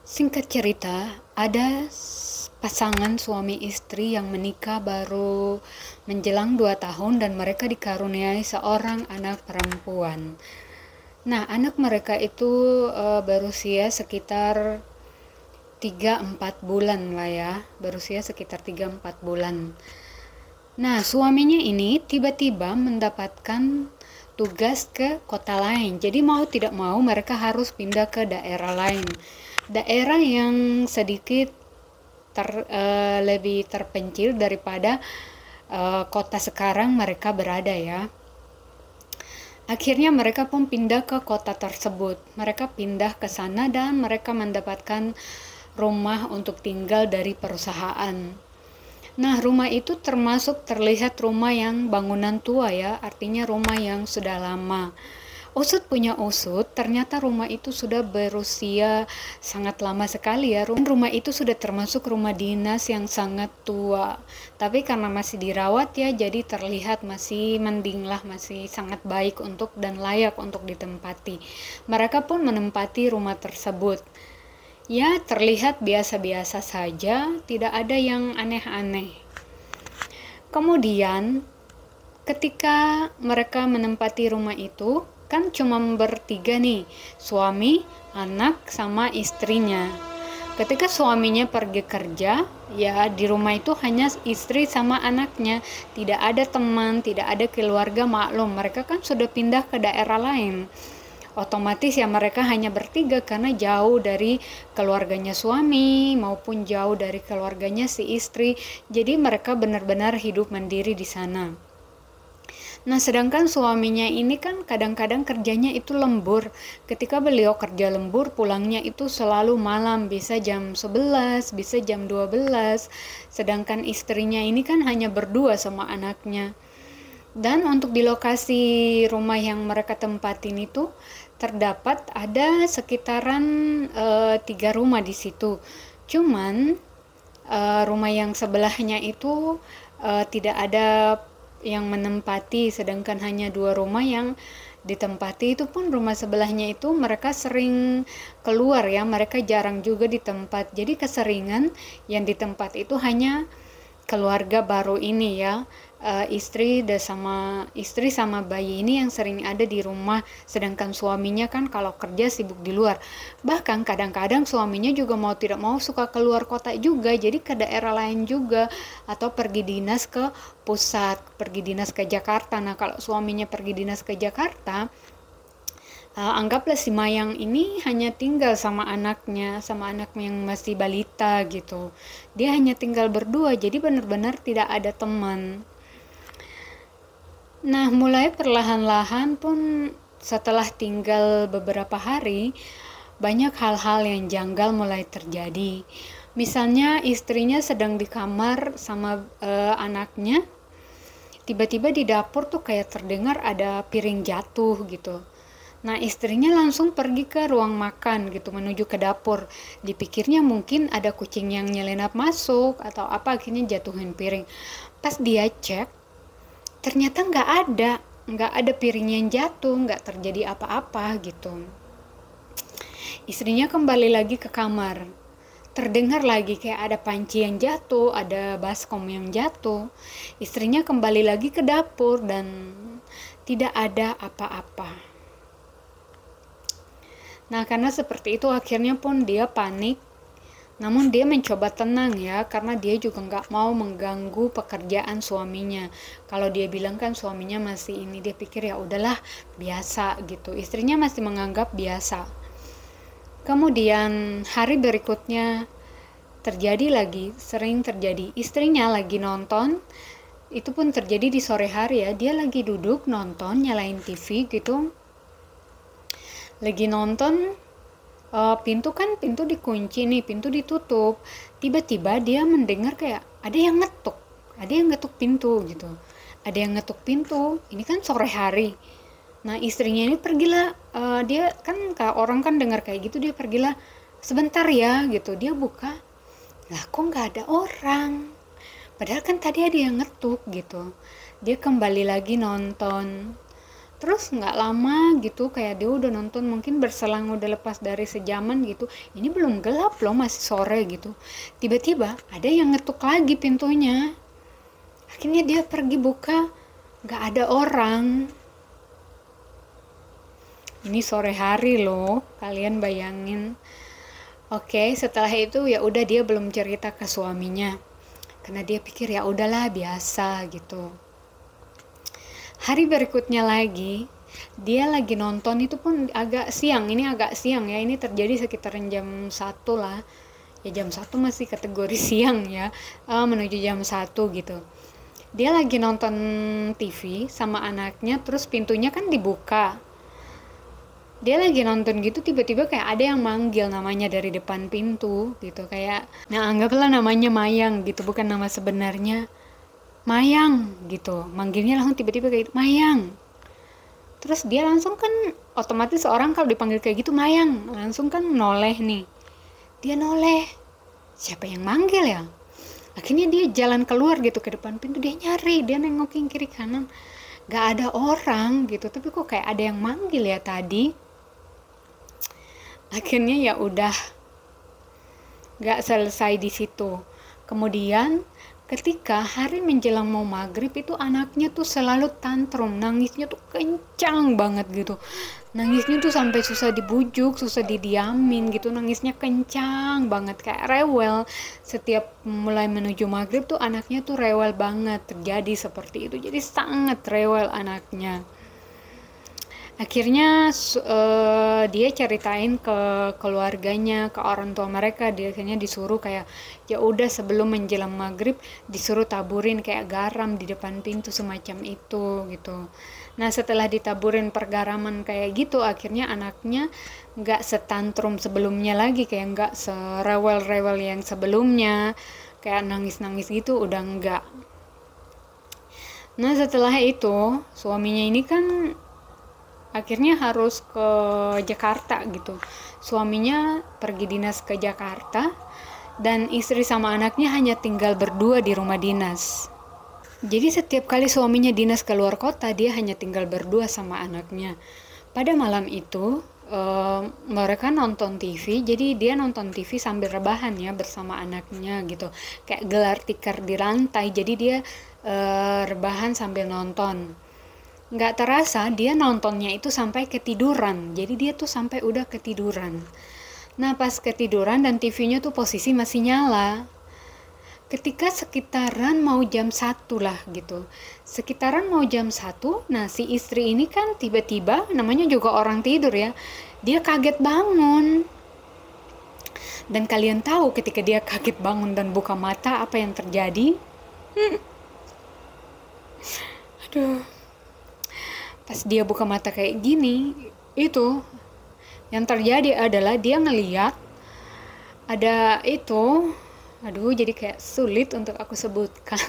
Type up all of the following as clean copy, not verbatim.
Singkat cerita, ada pasangan suami istri yang menikah baru menjelang 2 tahun dan mereka dikaruniai seorang anak perempuan. Nah, anak mereka itu berusia sekitar 3-4 bulan lah ya, berusia sekitar 3-4 bulan. Nah, suaminya ini tiba-tiba mendapatkan tugas ke kota lain. Jadi mau tidak mau mereka harus pindah ke daerah lain. Daerah yang sedikit lebih terpencil daripada kota sekarang mereka berada ya. Akhirnya mereka pun pindah ke kota tersebut. Mereka pindah ke sana dan mereka mendapatkan rumah untuk tinggal dari perusahaan. Nah, rumah itu terlihat rumah yang bangunan tua ya, artinya rumah yang sudah lama. Usut punya usut, ternyata rumah itu sudah berusia sangat lama sekali ya. Rumah itu sudah termasuk rumah dinas yang sangat tua. Tapi karena masih dirawat ya, jadi terlihat masih mending lah, masih sangat baik untuk dan layak untuk ditempati. Mereka pun menempati rumah tersebut. Ya, terlihat biasa-biasa saja, tidak ada yang aneh-aneh. Kemudian, ketika mereka menempati rumah itu, kan cuma bertiga nih, suami, anak, sama istrinya. Ketika suaminya pergi kerja, ya di rumah itu hanya istri sama anaknya, tidak ada teman, tidak ada keluarga. Maklum, mereka kan sudah pindah ke daerah lain. Otomatis ya mereka hanya bertiga karena jauh dari keluarganya suami maupun jauh dari keluarganya si istri. Jadi mereka benar-benar hidup mandiri di sana. Nah, sedangkan suaminya ini kan kadang-kadang kerjanya itu lembur. Ketika beliau kerja lembur, pulangnya itu selalu malam, bisa jam 11, bisa jam 12. Sedangkan istrinya ini kan hanya berdua sama anaknya. Dan untuk di lokasi rumah yang mereka tempatin itu terdapat ada sekitaran 3 rumah di situ. Cuman rumah yang sebelahnya itu tidak ada yang menempati, sedangkan hanya 2 rumah yang ditempati. Itu pun rumah sebelahnya itu mereka sering keluar ya, mereka jarang juga di tempat. Jadi keseringan yang di tempat itu hanya keluarga baru ini ya, istri sama bayi ini yang sering ada di rumah, sedangkan suaminya kan kalau kerja sibuk di luar. Bahkan kadang-kadang suaminya juga mau tidak mau suka keluar kota juga, jadi ke daerah lain juga, atau pergi dinas ke pusat, pergi dinas ke Jakarta. Nah, kalau suaminya pergi dinas ke Jakarta, anggaplah si Mayang ini hanya tinggal sama anaknya yang masih balita gitu. Dia hanya tinggal berdua, jadi benar-benar tidak ada teman. Nah, mulai perlahan-lahan pun setelah tinggal beberapa hari, banyak hal-hal yang janggal mulai terjadi. Misalnya istrinya sedang di kamar sama anaknya, tiba-tiba di dapur tuh kayak terdengar ada piring jatuh gitu. Nah, istrinya langsung pergi ke ruang makan gitu, menuju ke dapur. Dipikirnya mungkin ada kucing yang nyelenap masuk atau apa, akhirnya jatuhin piring. Pas dia cek, ternyata nggak ada piring yang jatuh, nggak terjadi apa-apa gitu. Istrinya kembali lagi ke kamar. Terdengar lagi kayak ada panci yang jatuh, ada baskom yang jatuh. Istrinya kembali lagi ke dapur dan tidak ada apa-apa. Nah, karena seperti itu akhirnya pun dia panik. Namun dia mencoba tenang ya, karena dia juga nggak mau mengganggu pekerjaan suaminya. Kalau dia bilang kan suaminya masih ini, dia pikir ya udahlah biasa gitu. Istrinya masih menganggap biasa. Kemudian hari berikutnya terjadi lagi, sering terjadi. Istrinya lagi nonton, itu pun terjadi di sore hari ya. Dia lagi duduk nonton, nyalain TV gitu. Lagi nonton, pintu dikunci nih, pintu ditutup. Tiba-tiba dia mendengar kayak ada yang ngetuk pintu gitu. Ada yang ngetuk pintu. Ini kan sore hari. Nah, istrinya ini pergilah, dia kan kayak orang kan dengar kayak gitu, dia pergilah sebentar ya gitu. Dia buka, lah kok nggak ada orang. Padahal kan tadi ada yang ngetuk gitu. Dia kembali lagi nonton. Terus nggak lama gitu, kayak dia udah nonton mungkin berselang udah lepas dari sejaman gitu, ini belum gelap loh, masih sore gitu. Tiba-tiba ada yang ngetuk lagi pintunya. Akhirnya dia pergi buka, nggak ada orang. Ini sore hari loh, kalian bayangin. Oke, setelah itu ya udah dia belum cerita ke suaminya. Karena dia pikir ya udahlah biasa gitu. Hari berikutnya lagi, dia lagi nonton itu pun agak siang. Ini agak siang ya, ini terjadi sekitaran jam 1 lah. Ya jam 1 masih kategori siang ya, menuju jam 1 gitu. Dia lagi nonton TV sama anaknya, terus pintunya kan dibuka. Dia lagi nonton gitu, tiba-tiba kayak ada yang manggil namanya dari depan pintu gitu, kayak nah anggaplah namanya Mayang gitu, bukan nama sebenarnya. Mayang gitu, manggilnya langsung tiba-tiba kayak Mayang. Terus dia langsung kan, otomatis orang kalau dipanggil kayak gitu Mayang langsung kan noleh nih. Dia noleh, siapa yang manggil ya? Akhirnya dia jalan keluar gitu ke depan pintu, dia nyari, dia nengokin kiri kanan, gak ada orang gitu, tapi kok kayak ada yang manggil ya tadi. Akhirnya ya udah, gak selesai di situ. Kemudian ketika hari menjelang mau maghrib itu anaknya tuh selalu tantrum, nangisnya tuh kencang banget gitu. Nangisnya tuh sampai susah dibujuk, susah didiamin gitu, nangisnya kencang banget kayak rewel. Setiap mulai menuju maghrib tuh anaknya tuh rewel banget, terjadi seperti itu. Jadi sangat rewel anaknya. Akhirnya dia ceritain ke keluarganya, ke orang tua mereka. Dia akhirnya disuruh kayak ya udah sebelum menjelang maghrib disuruh taburin kayak garam di depan pintu semacam itu gitu. Nah setelah ditaburin pergaraman kayak gitu, akhirnya anaknya nggak setantrum sebelumnya lagi, kayak nggak serewel-rewel yang sebelumnya, kayak nangis-nangis gitu udah nggak. Nah setelah itu suaminya ini kan akhirnya harus ke Jakarta gitu. Suaminya pergi dinas ke Jakarta dan istri sama anaknya hanya tinggal berdua di rumah dinas. Jadi setiap kali suaminya dinas keluar kota, dia hanya tinggal berdua sama anaknya. Pada malam itu mereka nonton TV, jadi dia nonton TV sambil rebahan ya bersama anaknya gitu, kayak gelar tikar di lantai, jadi dia rebahan sambil nonton. Nggak terasa dia nontonnya itu sampai ketiduran, jadi dia tuh sampai udah ketiduran. Nah pas ketiduran dan TV-nya tuh posisi masih nyala, ketika sekitaran mau jam 1 lah gitu, sekitaran mau jam 1, nah si istri ini kan tiba-tiba, namanya juga orang tidur ya, dia kaget bangun. Dan kalian tahu ketika dia kaget bangun dan buka mata apa yang terjadi? Aduh, pas dia buka mata kayak gini, itu yang terjadi adalah dia ngeliat ada itu, aduh jadi kayak sulit untuk aku sebutkan.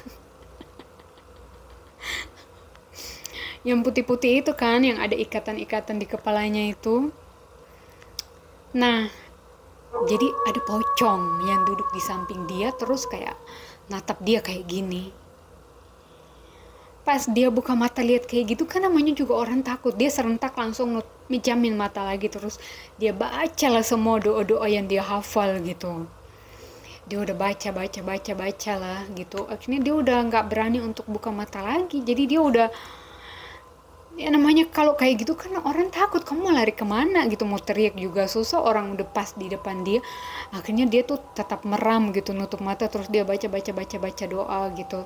Yang putih-putih itu kan, yang ada ikatan-ikatan di kepalanya itu. Nah, jadi ada pocong yang duduk di samping dia terus kayak natap dia kayak gini. Pas dia buka mata lihat kayak gitu kan, namanya juga orang takut, dia serentak langsung menjamin mata lagi, terus dia baca lah semua doa-doa yang dia hafal gitu. Dia udah baca lah gitu. Akhirnya dia udah nggak berani untuk buka mata lagi, jadi dia udah, ya namanya kalau kayak gitu kan orang takut, kamu mau lari kemana gitu, mau teriak juga susah, orang udah pas di depan dia. Akhirnya dia tuh tetap meram gitu, nutup mata, terus dia baca doa gitu.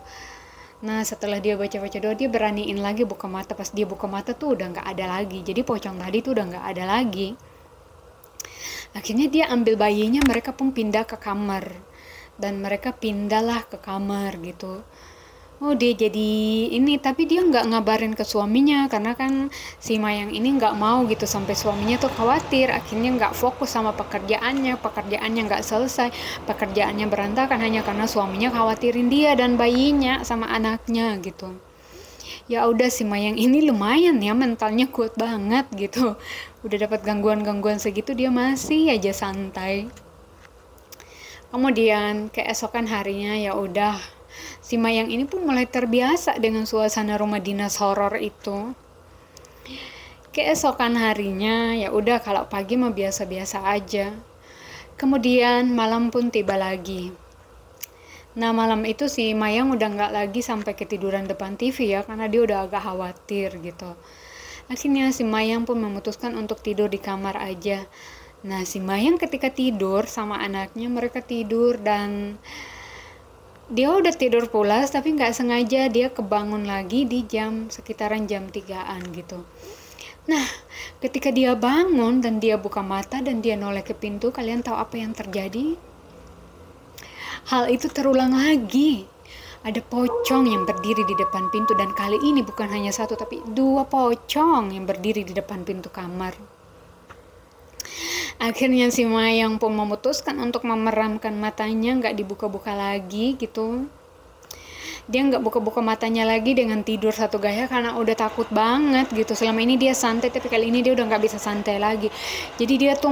Nah setelah dia baca doa, dia beraniin lagi buka mata. Pas dia buka mata tuh udah nggak ada lagi, jadi pocong tadi tuh udah nggak ada lagi. Akhirnya dia ambil bayinya, mereka pun pindah ke kamar, dan mereka pindahlah ke kamar gitu. Oh dia jadi ini, tapi dia nggak ngabarin ke suaminya karena kan si Mayang ini nggak mau gitu sampai suaminya tuh khawatir. Akhirnya nggak fokus sama pekerjaannya nggak selesai, pekerjaannya berantakan hanya karena suaminya khawatirin dia dan bayinya sama anaknya gitu. Ya udah, si Mayang ini lumayan ya, mentalnya kuat banget gitu. Udah dapat gangguan-gangguan segitu dia masih aja santai. Kemudian keesokan harinya ya udah, si Mayang ini pun mulai terbiasa dengan suasana rumah dinas horor itu. Keesokan harinya ya udah, kalau pagi mah biasa-biasa aja. Kemudian malam pun tiba lagi. Nah malam itu si Mayang udah nggak lagi sampai ketiduran depan TV ya, karena dia udah agak khawatir gitu. Akhirnya si Mayang pun memutuskan untuk tidur di kamar aja. Nah si Mayang ketika tidur sama anaknya, mereka tidur dan dia udah tidur pulas, tapi nggak sengaja dia kebangun lagi di sekitaran jam 3-an gitu. Nah, ketika dia bangun dan dia buka mata dan dia noleh ke pintu, kalian tahu apa yang terjadi? Hal itu terulang lagi. Ada pocong yang berdiri di depan pintu, dan kali ini bukan hanya satu tapi 2 pocong yang berdiri di depan pintu kamar. Akhirnya si Mayang pun memutuskan untuk memeramkan matanya, nggak dibuka-buka lagi gitu. Dia nggak buka-buka matanya lagi dengan tidur satu gaya karena udah takut banget gitu. Selama ini dia santai, tapi kali ini dia udah nggak bisa santai lagi. Jadi dia tuh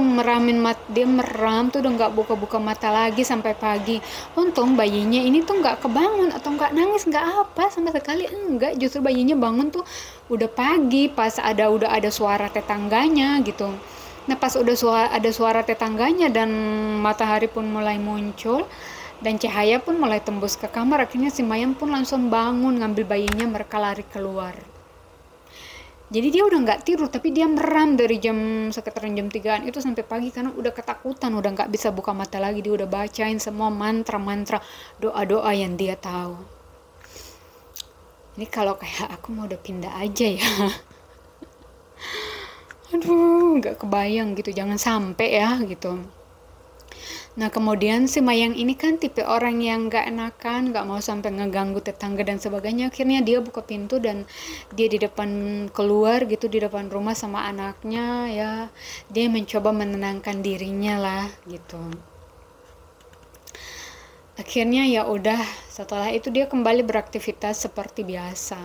dia meram tuh udah nggak buka-buka mata lagi sampai pagi. Untung bayinya ini tuh nggak kebangun atau nggak nangis, nggak apa sama sekali, enggak. Justru bayinya bangun tuh udah pagi, pas udah ada suara tetangganya gitu. Nah pas udah ada suara tetangganya dan matahari pun mulai muncul dan cahaya pun mulai tembus ke kamar, akhirnya si Mayang pun langsung bangun, ngambil bayinya, mereka lari keluar. Jadi dia udah nggak tidur, tapi dia meram dari sekitaran jam 3-an itu sampai pagi karena udah ketakutan, udah nggak bisa buka mata lagi. Dia udah bacain semua mantra-mantra, doa-doa yang dia tahu. Ini kalau kayak aku mau udah pindah aja ya. Aduh, nggak kebayang gitu, jangan sampai ya gitu. Nah kemudian si Mayang ini kan tipe orang yang gak enakan, gak mau sampai ngeganggu tetangga dan sebagainya. Akhirnya dia buka pintu dan dia di depan keluar gitu, di depan rumah sama anaknya ya. Dia mencoba menenangkan dirinya lah gitu. Akhirnya ya udah, setelah itu dia kembali beraktivitas seperti biasa.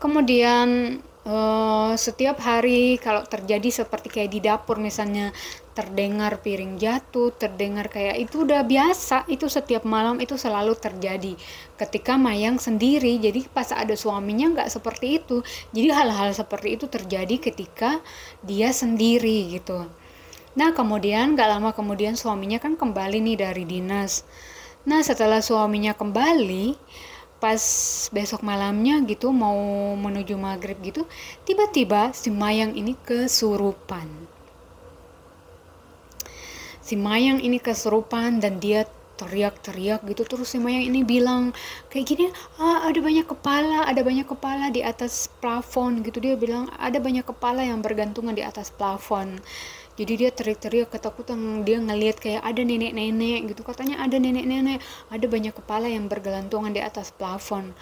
Kemudian setiap hari kalau terjadi seperti kayak di dapur misalnya, terdengar piring jatuh, terdengar kayak itu udah biasa, itu setiap malam itu selalu terjadi ketika Mayang sendiri. Jadi pas ada suaminya nggak seperti itu. Jadi hal-hal seperti itu terjadi ketika dia sendiri gitu. Nah kemudian gak lama kemudian suaminya kan kembali nih dari dinas. Nah setelah suaminya kembali, pas besok malamnya gitu mau menuju maghrib gitu, tiba-tiba si Mayang ini kesurupan. Si Mayang ini kesurupan dan dia teriak-teriak gitu. Terus si Mayang ini bilang kayak gini, ada banyak kepala di atas plafon gitu. Dia bilang ada banyak kepala yang bergantungan di atas plafon. Jadi dia teriak-teriak ketakutan, dia ngelihat kayak ada nenek-nenek gitu, katanya ada nenek-nenek, ada banyak kepala yang bergelantungan di atas plafon.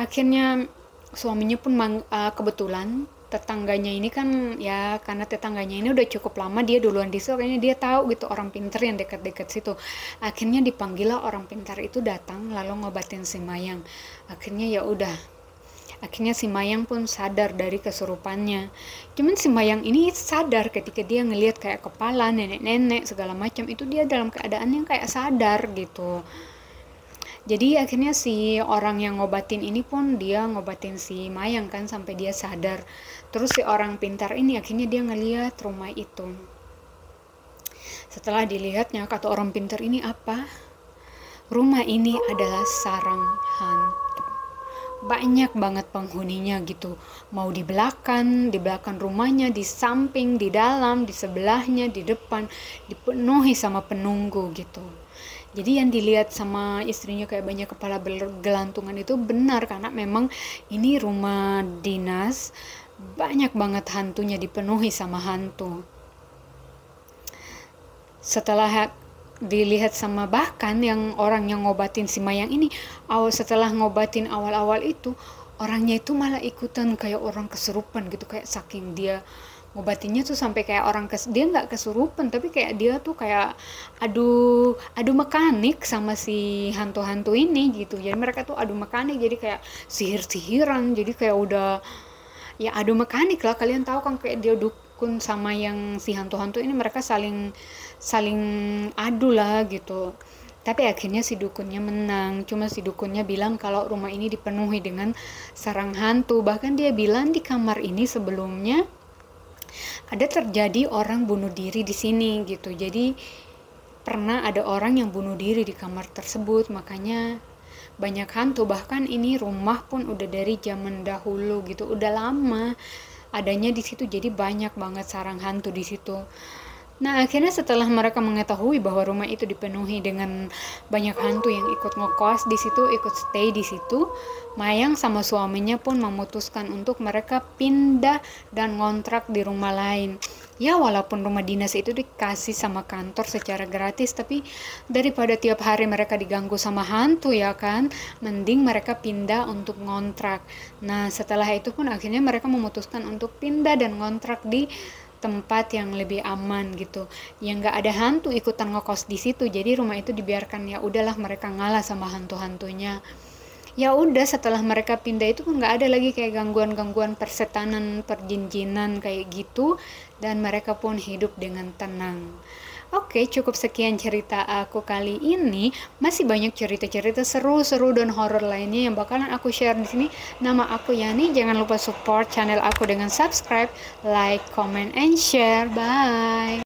Akhirnya suaminya pun kebetulan tetangganya ini kan ya, karena tetangganya ini udah cukup lama, dia duluan di situ, kayaknya dia tahu gitu orang pintar yang dekat-dekat situ. Akhirnya dipanggil lah orang pintar itu datang lalu ngobatin si Mayang. Akhirnya ya udah, akhirnya si Mayang pun sadar dari kesurupannya. Cuman si Mayang ini sadar ketika dia ngelihat kayak kepala nenek-nenek segala macam, itu dia dalam keadaan yang kayak sadar gitu. Jadi akhirnya si orang yang ngobatin ini pun dia ngobatin si Mayang kan sampai dia sadar. Terus si orang pintar ini akhirnya dia ngelihat rumah itu. Setelah dilihatnya, kata orang pintar ini apa? Rumah ini adalah sarang hantu. Banyak banget penghuninya gitu, mau di belakang rumahnya, di samping, di dalam, di sebelahnya, di depan, dipenuhi sama penunggu gitu. Jadi yang dilihat sama istrinya kayak banyak kepala bergelantungan itu benar, karena memang ini rumah dinas, banyak banget hantunya, dipenuhi sama hantu. Setelah dilihat sama bahkan yang orang yang ngobatin si Mayang ini, setelah ngobatin awal-awal itu, orangnya itu malah ikutan kayak orang kesurupan gitu, kayak saking dia ngobatinnya tuh sampai kayak orang dia nggak kesurupan, tapi kayak dia tuh kayak adu mekanik sama si hantu-hantu ini gitu. Jadi mereka tuh adu mekanik, jadi kayak sihir-sihiran, jadi kayak udah ya adu mekanik lah. Kalian tahu kan kayak dia dukun sama yang si hantu-hantu ini, mereka saling adu lah gitu. Tapi akhirnya si dukunnya menang. Cuma si dukunnya bilang kalau rumah ini dipenuhi dengan sarang hantu. Bahkan dia bilang di kamar ini sebelumnya ada terjadi orang bunuh diri di sini gitu. Jadi pernah ada orang yang bunuh diri di kamar tersebut, makanya banyak hantu. Bahkan ini rumah pun udah dari zaman dahulu gitu, udah lama adanya di situ. Jadi banyak banget sarang hantu di situ. Nah, akhirnya setelah mereka mengetahui bahwa rumah itu dipenuhi dengan banyak hantu yang ikut ngekos di situ, ikut stay di situ, Mayang sama suaminya pun memutuskan untuk mereka pindah dan ngontrak di rumah lain. Ya, walaupun rumah dinas itu dikasih sama kantor secara gratis, tapi daripada tiap hari mereka diganggu sama hantu ya kan, mending mereka pindah untuk ngontrak. Nah, setelah itu pun akhirnya mereka memutuskan untuk pindah dan ngontrak di tempat yang lebih aman gitu, yang nggak ada hantu ikutan ngekos di situ. Jadi rumah itu dibiarkan, ya udahlah mereka ngalah sama hantu-hantunya. Ya udah, setelah mereka pindah itu pun nggak ada lagi kayak gangguan-gangguan persetanan, perjinjinan kayak gitu, dan mereka pun hidup dengan tenang. Oke, cukup sekian cerita aku kali ini. Masih banyak cerita-cerita seru-seru dan horor lainnya yang bakalan aku share di sini. Nama aku Yani. Jangan lupa support channel aku dengan subscribe, like, comment, and share. Bye.